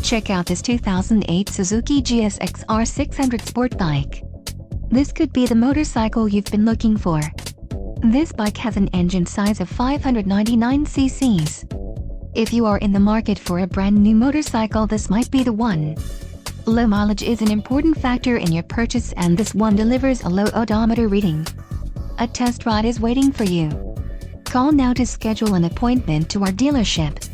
Check out this 2008 Suzuki GSX-R600 Sportbike. This could be the motorcycle you've been looking for. This bike has an engine size of 599 cc's. If you are in the market for a brand new motorcycle, this might be the one. Low mileage is an important factor in your purchase, and this one delivers a low odometer reading. A test ride is waiting for you. Call now to schedule an appointment to our dealership.